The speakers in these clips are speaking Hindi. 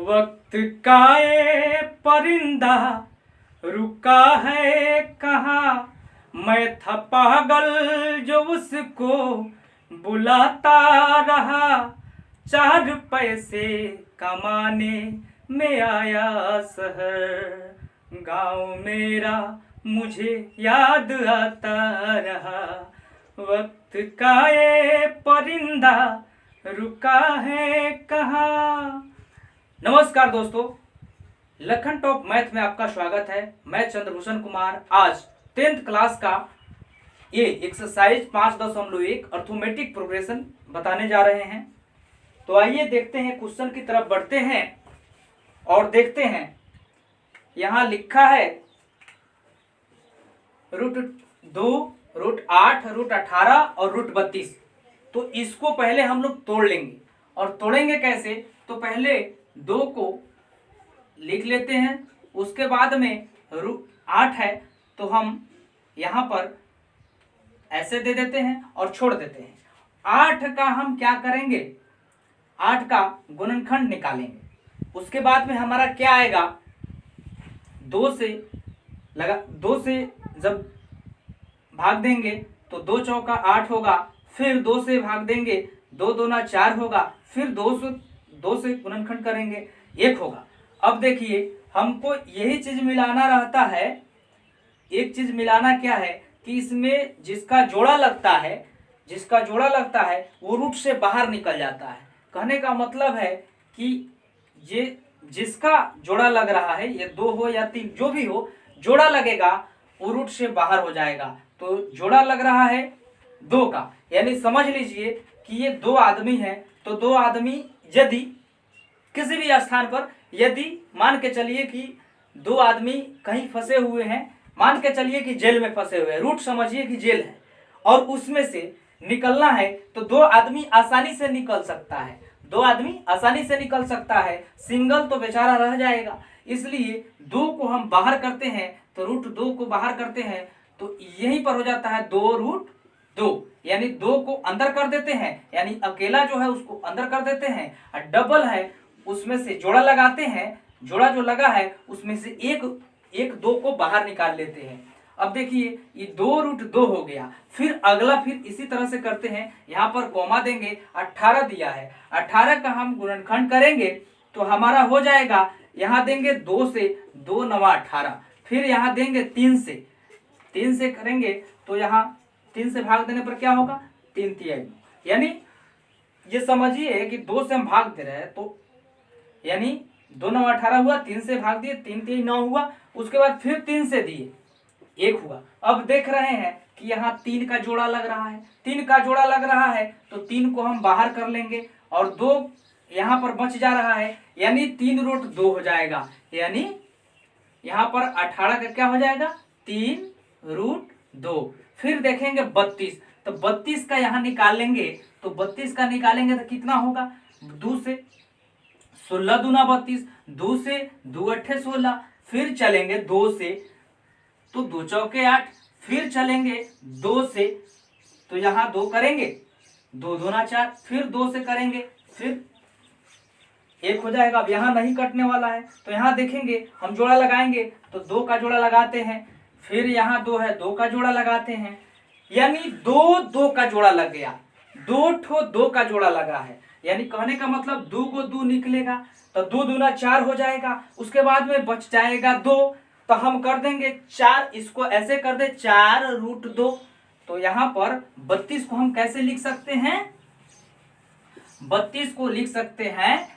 वक्त का ये परिंदा रुका है कहाँ। मैं था पागल जो उसको बुलाता रहा। 4 पैसे कमाने में आया शहर। गाँव मेरा मुझे याद आता रहा। वक्त का ये परिंदा रुका है कहाँ। नमस्कार दोस्तों, लखन टॉप मैथ में आपका स्वागत है। मैं चंद्रभूषण कुमार आज 10th क्लास का ये एक्सरसाइज 5.1 अर्थमेटिक प्रोग्रेशन बताने जा रहे हैं। तो आइए देखते हैं, क्वेश्चन की तरफ बढ़ते हैं और देखते हैं। यहाँ लिखा है √2, √8, √18 और √32। तो इसको पहले हम लोग तोड़ लेंगे। और तोड़ेंगे कैसे? तो पहले 2 को लिख लेते हैं, उसके बाद में √8 है तो हम यहाँ पर ऐसे दे देते हैं और छोड़ देते हैं। 8 का हम क्या करेंगे? 8 का गुणनखंड निकालेंगे। उसके बाद में हमारा क्या आएगा? 2 से जब भाग देंगे तो 2 चौका 8 होगा। फिर 2 से भाग देंगे, 2 दूना 4 होगा। फिर 2 से गुणनखंड करेंगे, 1 होगा। अब देखिए, हमको यही चीज मिलाना रहता है। एक चीज मिलाना क्या है कि इसमें जिसका जोड़ा लगता है वो रूट से बाहर निकल जाता है। कहने का मतलब है कि ये जिसका जोड़ा लग रहा है, ये 2 हो या 3 जो भी हो, जोड़ा लगेगा वो रूट से बाहर हो जाएगा। तो जोड़ा लग रहा है 2 का, यानी समझ लीजिए कि ये 2 आदमी हैं। तो 2 आदमी यदि किसी भी स्थान पर, यदि मान के चलिए कि 2 आदमी कहीं फंसे हुए हैं, मान के चलिए कि जेल में फंसे हुए हैं, रूट समझिए कि जेल है, और उसमें से निकलना है तो 2 आदमी आसानी से निकल सकता है। 2 आदमी आसानी से निकल सकता है, सिंगल तो बेचारा रह जाएगा। इसलिए 2 को हम बाहर करते हैं, तो √2 को बाहर करते हैं तो यहीं पर हो जाता है 2√2, यानी 2 को अंदर कर देते हैं, यानी अकेला जो है उसको अंदर कर देते हैं, और डबल है उसमें से जोड़ा लगाते हैं। जोड़ा जो लगा है उसमें से एक 2 को बाहर निकाल लेते हैं। अब देखिए, ये 2√2 हो गया। फिर अगला फिर इसी तरह से करते हैं। यहाँ पर कॉमा देंगे, 18 दिया है, 18 का हम गुणनखंड करेंगे तो हमारा हो जाएगा, यहाँ देंगे 2 से, 2 9 18। फिर यहाँ देंगे 3 से करेंगे तो यहाँ 3 से भाग देने पर क्या होगा? 3 3 9, यानी ये समझिए कि 2 से हम भाग दे रहे हैं, तो यानी 2 9 18 हुआ, 3 से भाग दिए, 3 3 9 हुआ। उसके बाद फिर 3 से दिए, 1 हुआ। अब देख रहे हैं कि यहाँ 3 का जोड़ा लग रहा है। 3 का जोड़ा लग रहा है तो 3 को हम बाहर कर लेंगे और 2 यहाँ पर बच जा रहा है, यानी 3√2 हो जाएगा। यानी यहाँ पर 18 का क्या हो जाएगा? 3√2। फिर देखेंगे 32, तो 32 का यहाँ निकालेंगे, तो 32 का निकालेंगे तो कितना होगा? 2 से 16 दूना 32, 2 से 2 8 16। फिर चलेंगे 2 से, तो 2 चौके 8। फिर चलेंगे 2 से, तो यहाँ 2 करेंगे, 2 दूना 4। फिर 2 से करेंगे, फिर 1 हो जाएगा। अब यहाँ नहीं कटने वाला है तो यहाँ देखेंगे, हम जोड़ा लगाएंगे तो 2 का जोड़ा लगाते हैं। फिर यहाँ 2 है, 2 का जोड़ा लगाते हैं, यानी 2 का जोड़ा लग गया। 2 का जोड़ा लगा है, यानी कहने का मतलब 2 को 2 निकलेगा तो 2 दूना 4 हो जाएगा। उसके बाद में बच जाएगा 2, तो हम कर देंगे 4, इसको ऐसे कर दे 4√2। तो यहाँ पर 32 को हम कैसे लिख सकते हैं? 32 को लिख सकते हैं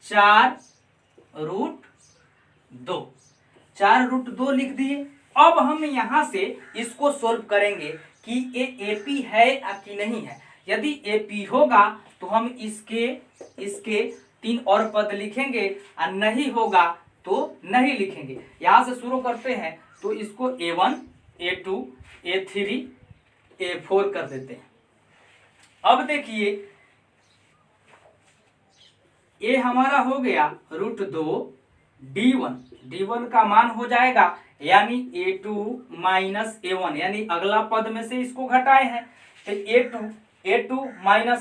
4√2। 4√2 लिख दिए। अब हम यहाँ से इसको सोल्व करेंगे कि ये AP है या कि नहीं है। यदि AP होगा तो हम इसके 3 और पद लिखेंगे, और नहीं होगा तो नहीं लिखेंगे। यहाँ से शुरू करते हैं तो इसको A1, A2, A3, A4 कर देते हैं। अब देखिए, ये हमारा हो गया √2, D1 का मान हो जाएगा, यानी A2 - A1, यानी अगला पद में से इसको घटाए हैं तो A2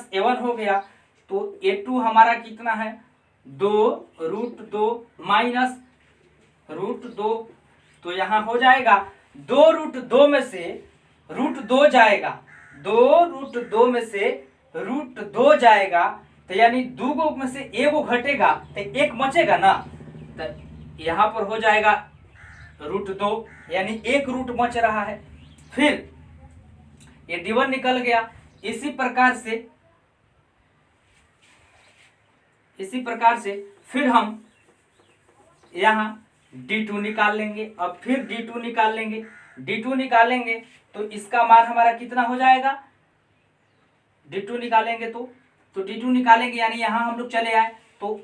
- A1 हो गया। तो A2 हमारा कितना है? 2√2 माइनस √2, तो यहाँ हो जाएगा 2√2 में से √2 जाएगा, 2√2 में से √2 जाएगा, तो यानी 2 गो में से एगो घटेगा तो एक बचेगा ना, तो यहाँ पर हो जाएगा √2, यानी एक रूट बच रहा है। फिर ये D1 निकल गया। इसी प्रकार से फिर हम यहाँ D2 निकाल लेंगे। अब फिर D2 निकालेंगे तो इसका मान हमारा कितना हो जाएगा, D2 निकालेंगे तो D2 निकालेंगे, यानी यहाँ हम लोग चले आए तो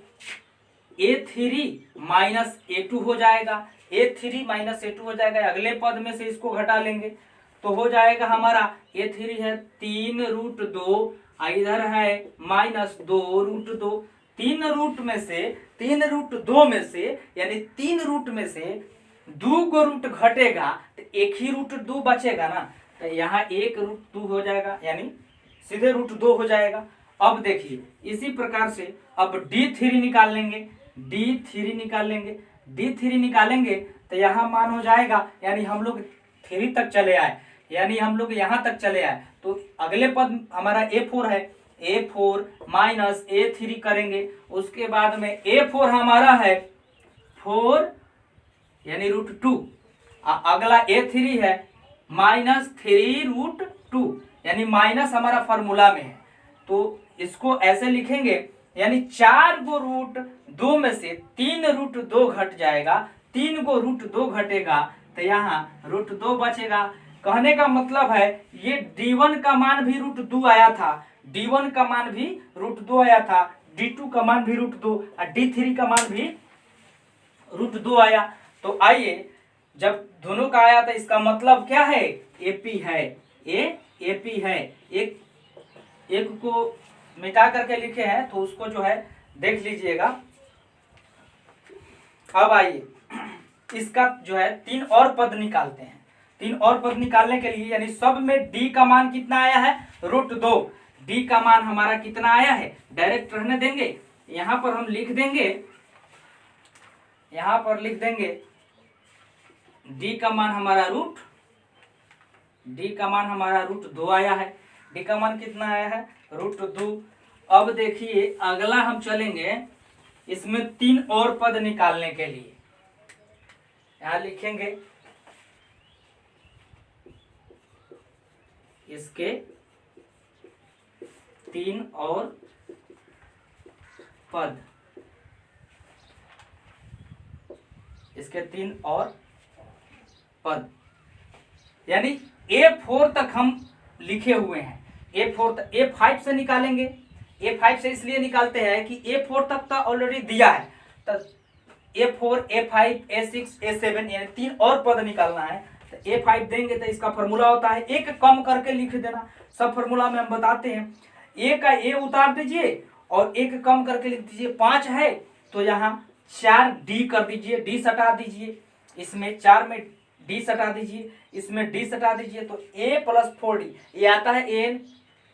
A3 माइनस A2 हो जाएगा, A3 माइनस A2 हो जाएगा। अगले पद में से इसको घटा लेंगे तो हो जाएगा हमारा A3 है 3√2, इधर है माइनस 2√2। 3√2 में से यानी 3 रूट में से 2 को रूट घटेगा तो एक ही √2 बचेगा ना, तो यहाँ 1√2 हो जाएगा, यानी सीधे √2 हो जाएगा। अब देखिए इसी प्रकार से अब D3 निकालेंगे तो यहाँ मान हो जाएगा, यानी हम लोग 3 तक चले आए, यानी हम लोग यहाँ तक चले आए तो अगले पद हमारा A4 है, A4 माइनस A3 करेंगे। उसके बाद में A4 हमारा है 4 यानी √2, अगला A3 है माइनस 3√2, यानी माइनस हमारा फॉर्मूला में है तो इसको ऐसे लिखेंगे, यानी 4 को √2 में से 3√2 घट जाएगा, 3 को √2 घटेगा तो यहाँ √2 बचेगा। कहने का मतलब है ये D1 का मान भी √2 आया था, D1 का मान भी √2 आया था, D2 का मान भी √2 और D3 का मान भी √2 आया। तो आइए जब दोनों का आया तो इसका मतलब क्या है, AP है, AP है। एक को मिटा करके लिखे हैं तो उसको जो है देख लीजिएगा। अब आइए इसका जो है 3 और पद निकालते हैं। 3 और पद निकालने के लिए यानी सब में D का मान कितना आया है, √2। D का मान हमारा कितना आया है, डायरेक्ट रहने देंगे, यहाँ पर हम लिख देंगे, D का मान हमारा √2 आया है। D का मान कितना आया है, √2। अब देखिए अगला हम चलेंगे इसमें 3 और पद निकालने के लिए, यहाँ लिखेंगे इसके 3 और पद, यानी A4 तक हम लिखे हुए हैं। A4 तक, A5 से निकालेंगे। A5 से इसलिए निकालते हैं कि A4 तक तो ऑलरेडी दिया है, तो A4, A5, A6, A7 यानी 3 और पद निकालना है तो A5 देंगे तो इसका फॉर्मूला होता है एक कम करके लिख देना। सब फॉर्मूला में हम बताते हैं, A का A उतार दीजिए और एक कम करके लिख दीजिए। 5 है तो यहाँ 4D कर दीजिए, D सटा दीजिए, इसमें 4 में D सटा दीजिए, इसमें D सटा दीजिए, तो A + 4D ये आता है An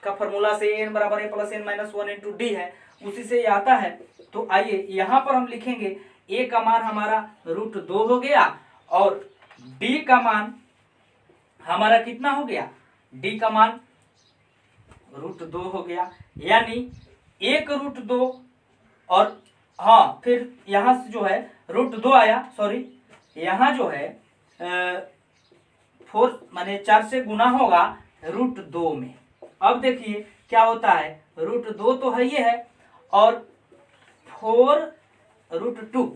का फॉर्मूला से, An बराबर A + n - 1 × D है, उसी से ये आता है। तो आइए यहाँ पर हम लिखेंगे A का मान हमारा √2 हो गया और D का मान हमारा कितना हो गया, D का मान √2 हो गया, यानी 1√2 और हाँ फिर यहाँ से जो है √2 आया, सॉरी यहाँ जो है 4 माने 4 से गुना होगा √2 में। अब देखिए क्या होता है, √2 तो है ये है और 4√2,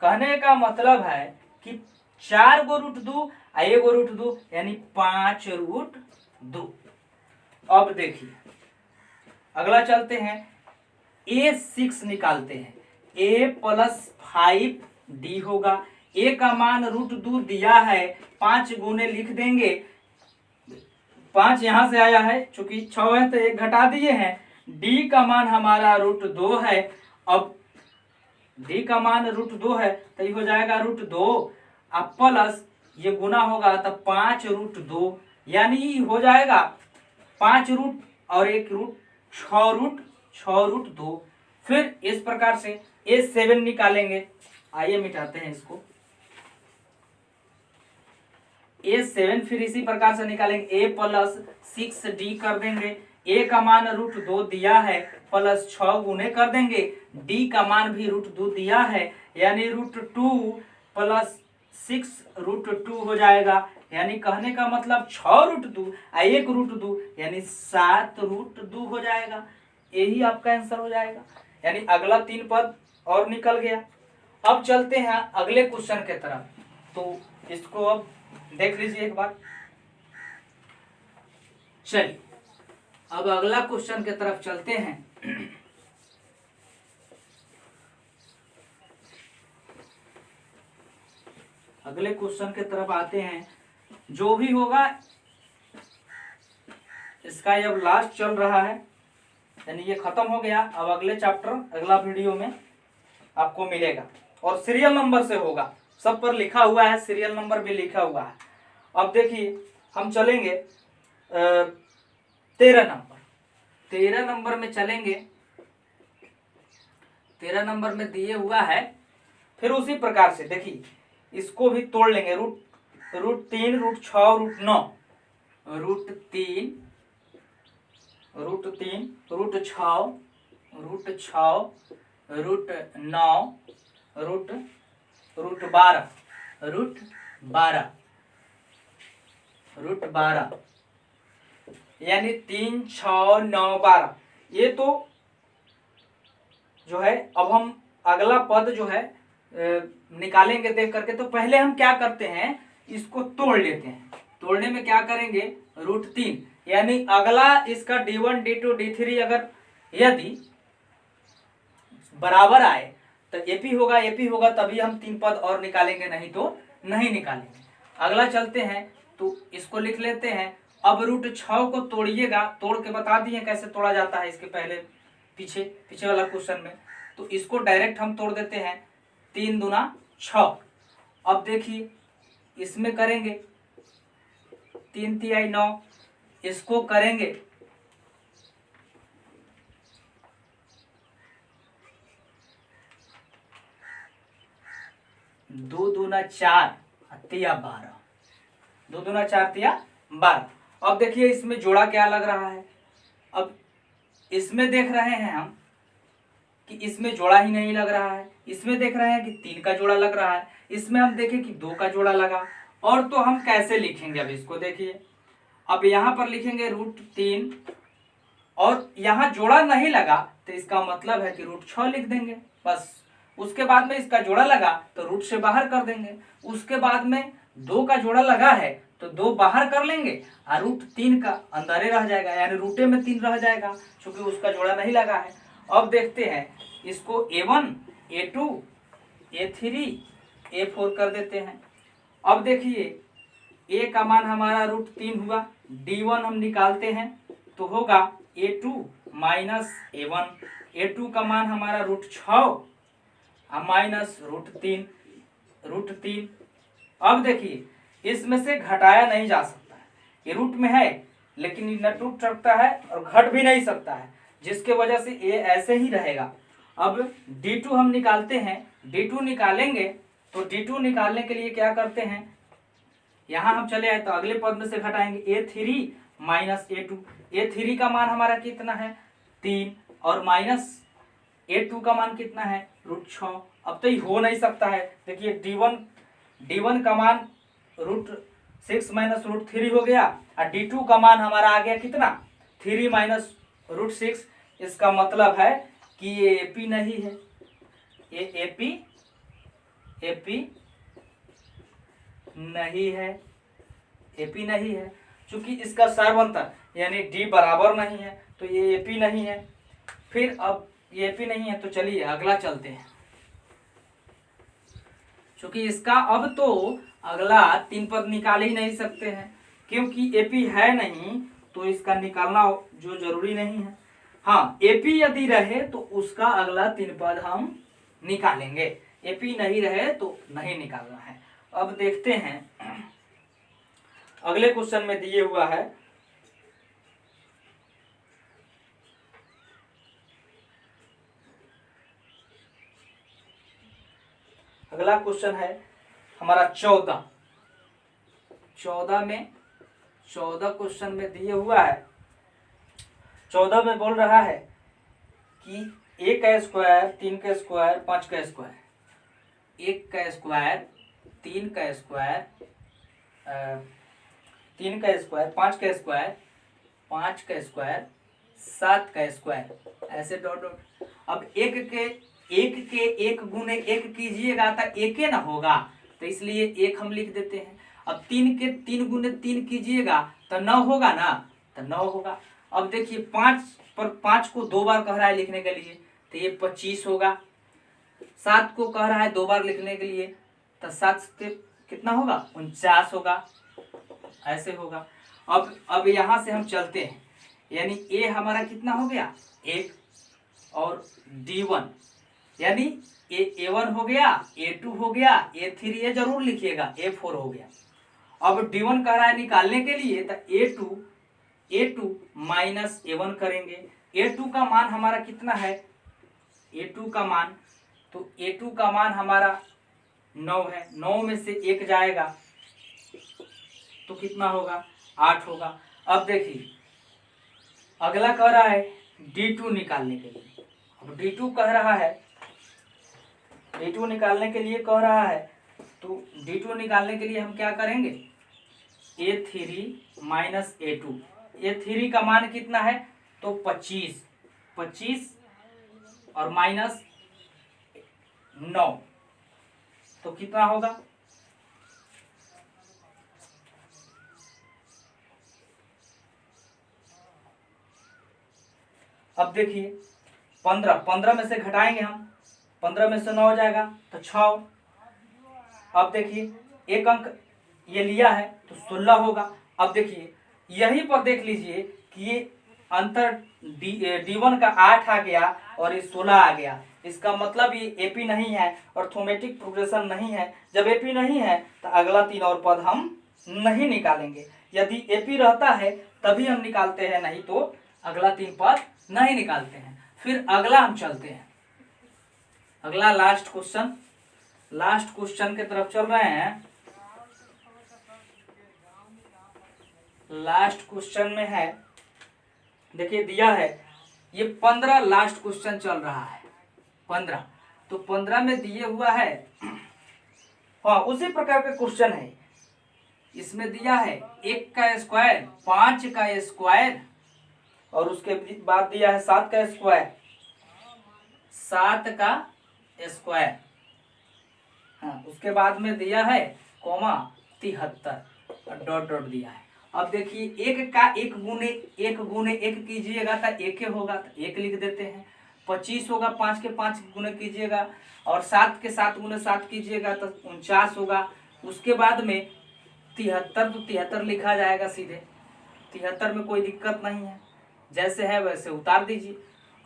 कहने का मतलब है कि 4 गो √2 और 1 गो √2 यानी 5√2। अब देखिए अगला चलते हैं, A6 निकालते हैं। A + 5D होगा, A का मान √2 दिया है, 5 गुने लिख देंगे, 5 यहाँ से आया है, चूंकि 6 है तो 1 घटा दिए हैं। D का मान हमारा √2 है, अब D का मान √2 है तो ये हो जाएगा √2 अब प्लस ये गुना होगा तो 5√2, यानी हो जाएगा 5 रूट और 1 रूट 6 रूट 2। फिर इस प्रकार से A7 निकालेंगे। आइए मिटाते हैं इसको। A7 फिर इसी प्रकार से निकालेंगे, A प्लस 6D कर देंगे। A का मान √2 दिया है, प्लस 6 गुने कर देंगे। D का मान भी √2 दिया है, यानी √2 प्लस 6 √2 हो जाएगा। यानी कहने का मतलब 6√2 और 1 √2 यानी 7 √2 हो जाएगा। यही आपका आंसर हो जाएगा। यानी अगला 3 पद और निकल गया। अब चलते हैं अगले क्वेश्चन के तरफ, तो इसको अब देख लीजिए एक बार। चलिए अब अगला क्वेश्चन के तरफ चलते हैं। अगले क्वेश्चन के तरफ आते हैं। जो भी होगा इसका अब लास्ट चल रहा है, यानी ये खत्म हो गया। अब अगले चैप्टर अगला वीडियो में आपको मिलेगा और सीरियल नंबर से होगा। सब पर लिखा हुआ है, सीरियल नंबर भी लिखा हुआ है। अब देखिए हम चलेंगे 13 नंबर। 13 नंबर में चलेंगे। 13 नंबर में दिए हुआ है, फिर उसी प्रकार से देखिए इसको भी तोड़ लेंगे। √3 √6 √9 √3 √6 √9 √12 यानी 3 6 9 12। ये तो जो है अब हम अगला पद जो है निकालेंगे देख करके। तो पहले हम क्या करते हैं, इसको तोड़ लेते हैं। तोड़ने में क्या करेंगे, √3 यानी अगला इसका D1 D2 D3 अगर यदि बराबर आए तो AP होगा, तभी हम 3 पद और निकालेंगे, नहीं तो नहीं निकालेंगे। अगला चलते हैं, तो इसको लिख लेते हैं। अब √6 को तोड़िएगा, तोड़ के बता दिए कैसे तोड़ा जाता है इसके पहले पीछे वाला क्वेश्चन में। तो इसको डायरेक्ट हम तोड़ देते हैं, 3 दूना 6। अब देखिए इसमें करेंगे 3 तिहाई 9, इसको करेंगे 2 दूना 4 तिया 12, 2 दूना 4 तिया 12। अब देखिए इसमें जोड़ा क्या लग रहा है। अब इसमें देख रहे हैं हम कि इसमें जोड़ा ही नहीं लग रहा है। इसमें देख रहे हैं कि 3 का जोड़ा लग रहा है। इसमें हम देखें कि 2 का जोड़ा लगा। और तो हम कैसे लिखेंगे, अब इसको देखिए। अब यहाँ पर लिखेंगे √3 और यहाँ जोड़ा नहीं लगा तो इसका मतलब है कि √6 लिख देंगे बस। उसके बाद में इसका जोड़ा लगा तो रूट से बाहर कर देंगे। उसके बाद में 2 का जोड़ा लगा है तो 2 बाहर कर लेंगे और √3 का अंदर रह जाएगा, यानी रूटे में 3 रह जाएगा क्योंकि उसका जोड़ा नहीं लगा है। अब देखते हैं इसको A1 A2 A3 A4 कर देते हैं। अब देखिए A का मान हमारा √3 हुआ, D1 हम निकालते हैं तो होगा A2 माइनस A1। A2 का मान हमारा √6 माइनस √3। अब देखिए इसमें से घटाया नहीं जा सकता है, ये रूट में है लेकिन न टूट सकता है और घट भी नहीं सकता है, जिसके वजह से ये ऐसे ही रहेगा। अब D2 हम निकालते हैं। D2 निकालेंगे तो D2 निकालने के लिए क्या करते हैं, यहाँ हम चले आए तो अगले पद में से घटाएंगे A3 माइनस A2। A3 का मान हमारा कितना है 3 और माइनस A2 का मान कितना है √6। अब तो ये हो नहीं सकता है। देखिए D1 का मान √6 माइनस √3 हो गया और D2 का मान हमारा आ गया कितना 3 माइनस √6। इसका मतलब है कि ये AP नहीं है, ये AP नहीं है क्योंकि इसका सर्वंतर यानी D बराबर नहीं है तो ये AP नहीं है। फिर अब ये AP नहीं है तो चलिए अगला चलते हैं, क्योंकि इसका अब तो अगला 3 पद निकाल ही नहीं सकते हैं क्योंकि AP है नहीं तो इसका निकालना जो जरूरी नहीं है। हाँ AP यदि रहे तो उसका अगला 3 पद हम निकालेंगे, AP नहीं रहे तो नहीं निकालना है। अब देखते हैं अगले क्वेश्चन में दिए हुआ है अगला क्वेश्चन है हमारा 14। 14 क्वेश्चन में दिए हुआ है। 14 में बोल रहा है कि 1 का स्क्वायर 3 का स्क्वायर 5 का स्क्वायर, 1 का स्क्वायर 3 का स्क्वायर 3 का स्क्वायर 5 का स्क्वायर 5 का स्क्वायर 7 का स्क्वायर, ऐसे डॉट डॉट। अब एक के एक गुने एक कीजिएगा तो एक ना होगा, तो इसलिए एक हम लिख देते हैं। अब 3 के 3 गुने 3 कीजिएगा तो 9 होगा ना, तो 9 होगा। अब देखिए 5 पर 5 को 2 बार कह रहा है लिखने के लिए, तो ये 25 होगा। 7 को कह रहा है 2 बार लिखने के लिए, तो 7 से कितना होगा 49 होगा, ऐसे होगा। अब यहाँ से हम चलते हैं, यानी ए हमारा कितना हो गया 1, और D1 यानी A1 हो गया, A2 हो गया, A3 ये जरूर लिखिएगा, A4 हो गया। अब D1 कह रहा है निकालने के लिए, तो A2 माइनस A1 करेंगे। A2 का मान हमारा कितना है, A2 का मान, तो A2 का मान हमारा 9 है। 9 में से 1 जाएगा तो कितना होगा 8 होगा। अब देखिए अगला कह रहा है D2 निकालने के लिए। अब D2 कह रहा है, D2 निकालने के लिए कह रहा है, तो D2 निकालने के लिए हम क्या करेंगे, A3 माइनस A2। A3 का मान कितना है, तो 25 और माइनस 9, तो कितना होगा, अब देखिए 15 में से घटाएंगे हम, 15 में से 9 हो जाएगा तो 6। अब देखिए एक अंक ये लिया है तो 16 होगा। अब देखिए यहीं पर देख लीजिए कि ये अंतर D1 का 8 आ गया और ये 16 आ गया। इसका मतलब ये एपी नहीं है, अर्थमेटिक प्रोग्रेशन नहीं है। जब एपी नहीं है तो अगला 3 और पद हम नहीं निकालेंगे। यदि एपी रहता है तभी हम निकालते हैं, नहीं तो अगला 3 पद नहीं निकालते हैं। फिर अगला हम चलते हैं, अगला लास्ट क्वेश्चन के तरफ चल रहे हैं। लास्ट क्वेश्चन में है, देखिए दिया है ये 15 लास्ट क्वेश्चन चल रहा है 15, तो 15 में दिए हुआ है, हाँ उसी प्रकार का क्वेश्चन है। इसमें दिया है 1 का स्क्वायर 5 का स्क्वायर, और उसके बाद दिया है 7 का स्क्वायर 7 का स्क्वायर, हाँ उसके बाद में दिया है कोमा 73 और डॉट डॉट दिया है। अब देखिए 1 का 1 गुने 1 कीजिएगा तो 1 होगा, तो 1 लिख देते हैं। 25 होगा, 5 के 5 गुने कीजिएगा, और 7 के 7 गुने 7 कीजिएगा तो 49 होगा। उसके बाद में 73, तो 73 लिखा जाएगा सीधे, 73 में कोई दिक्कत नहीं है, जैसे है वैसे उतार दीजिए।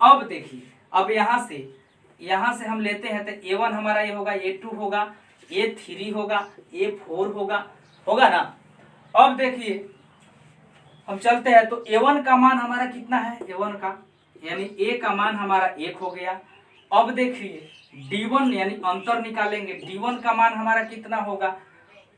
अब देखिए अब यहाँ से हम लेते हैं तो A1 हमारा ये होगा, A2 होगा, A3 होगा, A4 होगा ना। अब देखिए हम चलते हैं तो A1 का मान हमारा कितना है, A1 का यानी A का मान हमारा 1 हो गया। अब देखिए D1 यानी अंतर निकालेंगे, D1 का मान हमारा कितना होगा,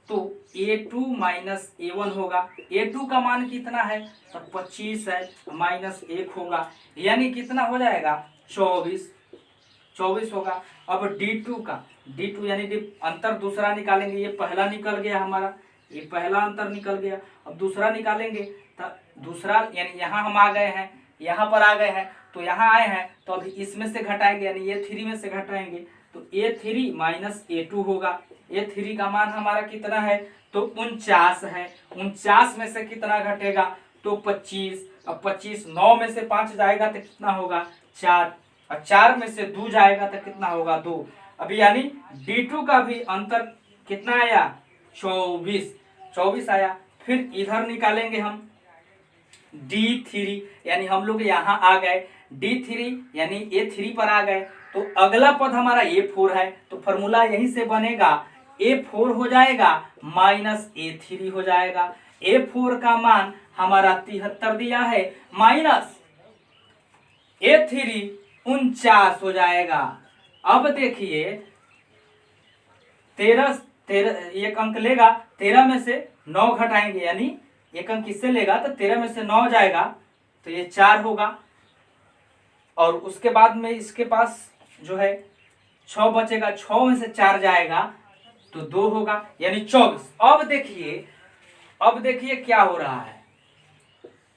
तो A2 माइनस A1 होगा। A2 का मान कितना है, तो 25 है, माइनस 1 होगा, यानी कितना हो जाएगा 24 होगा। अब D2 यानी अंतर दूसरा निकालेंगे, ये पहला निकल गया हमारा, ये पहला अंतर निकल गया। अब दूसरा निकालेंगे तो दूसरा यानी यहाँ हम आ गए हैं, यहाँ पर आ गए हैं, तो यहाँ आए हैं तो अभी इसमें से घटाएंगे, यानी A3 में से घटाएंगे तो A3 माइनस A2 होगा। A3 का मान हमारा कितना है, तो 49 है। 49 में से कितना घटेगा, तो 25। अब 25 9 में से 5 जाएगा तो कितना होगा 4, और 4 में से 2 जाएगा तो कितना होगा 2। अभी यानी D2 का भी अंतर कितना आया 24 आया। फिर इधर निकालेंगे हम D3, यानी हम लोग यहाँ आ गए D3 यानी A3 पर आ गए, तो अगला पद हमारा A4 है, तो फॉर्मूला यहीं से बनेगा, A4 हो जाएगा माइनस A3 हो जाएगा। A4 का मान हमारा 73 दिया है, माइनस A3 49 हो जाएगा। अब देखिए 13 13 एक अंक लेगा, 13 में से 9 घटाएंगे, यानी एक अंक किससे लेगा तो 13 में से 9 जाएगा तो ये 4 होगा। और उसके बाद में इसके पास जो है 6 बचेगा, 6 में से 4 जाएगा तो 2 होगा, यानी 24। अब देखिए क्या हो रहा है,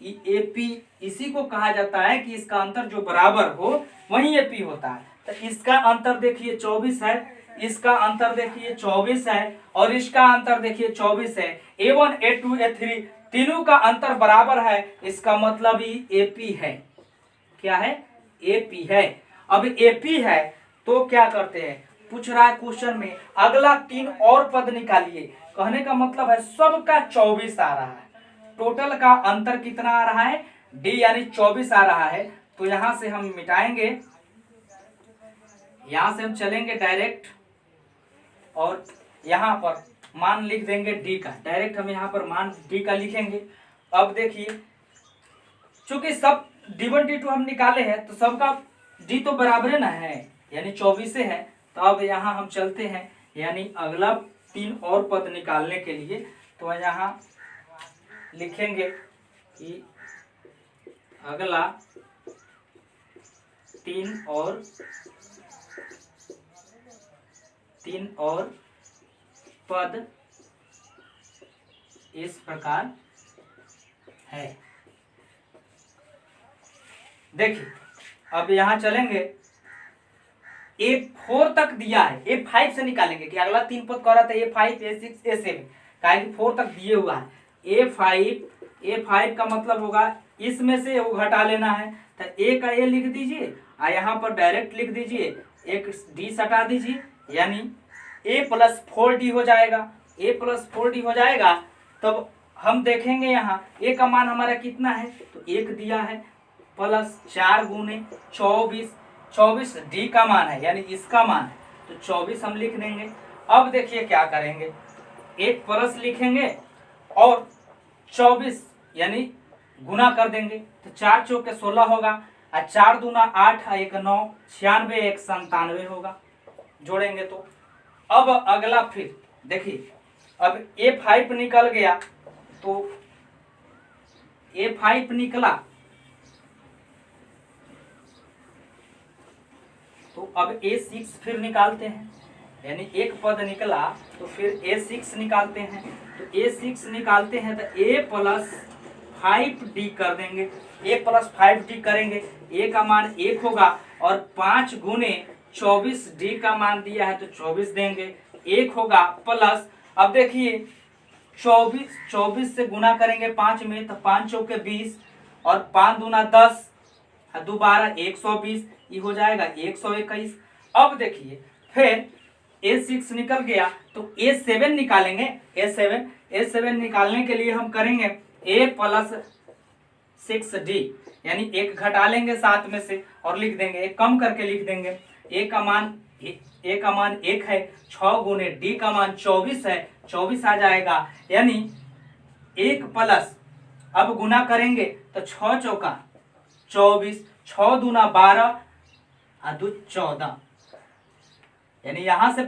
एपी इसी को कहा जाता है कि इसका अंतर जो बराबर हो वही एपी होता है। तो इसका अंतर देखिए 24 है, इसका अंतर देखिए 24 है, और इसका अंतर देखिए 24 है। A1 A2 A3 तीनों का अंतर बराबर है, इसका मतलब ही एपी है। क्या है? एपी है। अब एपी है तो क्या करते हैं, पूछ रहा है क्वेश्चन में अगला 3 और पद निकालिए। कहने का मतलब है सबका 24 आ रहा है, टोटल का अंतर कितना आ रहा है, डी यानी 24 आ रहा है। तो यहां से हम मिटाएंगे, यहां से हम चलेंगे डायरेक्ट और यहां पर मान लिख देंगे डी का, डायरेक्ट हम यहां पर मान डी का लिखेंगे। अब देखिए चूंकि सब D1 D2 हम निकाले हैं तो सबका डी तो बराबर ना है, यानी 24 है। तो अब यहाँ हम चलते हैं, यानी अगला 3 और पद निकालने के लिए तो यहाँ लिखेंगे कि अगला 3 और पद इस प्रकार है। देखिए अब यहां चलेंगे, A4 तक दिया है, A5 से निकालेंगे कि अगला 3 पद कह रहा था A5 A6 A7, काहे कि 4 तक दिए हुआ है। A5 का मतलब होगा इसमें से वो घटा लेना है, तो A का A लिख दीजिए और यहाँ पर डायरेक्ट लिख दीजिए, एक D सटा दीजिए, यानी A + 4D हो जाएगा। A + 4D हो जाएगा। तब हम देखेंगे यहाँ A का मान हमारा कितना है, तो 1 दिया है, प्लस 4 गुने 24 D का मान है, यानी इसका मान है, तो 24 हम लिख देंगे। अब देखिए क्या करेंगे, एक प्लस लिखेंगे और 24 यानी गुना कर देंगे, तो 4 चौके 16 होगा, और 4 दूना 8 1 9 96 1 97 होगा, जोड़ेंगे तो। अब अगला फिर देखिए, अब A5 निकल गया, तो A5 निकला तो अब A6 फिर निकालते हैं, यानी एक पद निकला तो फिर A6 निकालते हैं। तो A6 निकालते हैं तो A + 5D कर देंगे, A + 5D करेंगे, A का मान 1 होगा, और 5 गुने 24 D का मान दिया है तो 24 देंगे, 1 होगा, प्लस अब देखिए 24 से गुना करेंगे 5 में, तो 5 चौके 20 और 5 दूना 10 और 2 12 120, ये हो जाएगा 121। अब देखिए फिर A6 निकल गया तो A7 निकालेंगे। A7 निकालने के लिए हम करेंगे A + 6D, यानी 1 घटा लेंगे 7 में से और लिख देंगे, 1 कम करके लिख देंगे। A का मान 1 है, 6 गुने D का मान 24 है, 24 आ जाएगा, यानी 1 प्लस, अब गुना करेंगे तो 6 चौका 24, 6 दूना 12 और 2 14, यानी यहां से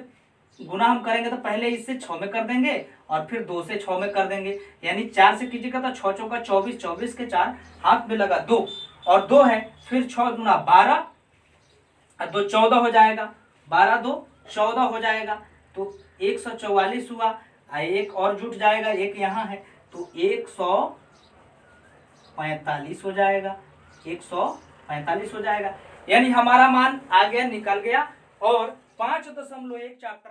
गुना हम करेंगे तो पहले इससे 6 में कर देंगे और फिर 2 से 6 में कर देंगे, यानी 4 से कीजिएगा तो 6 चौका 24, 24 के 4 हाथ में लगा 2 और 2 है, फिर 6 दूना 12 और 2 14 हो जाएगा, 12 2 14 हो जाएगा, तो 144 हुआ, एक और जुट जाएगा, एक यहाँ है तो 145 हो जाएगा, 145 हो जाएगा, यानी हमारा मान आ गया, निकल गया। और 5.1 चैप्टर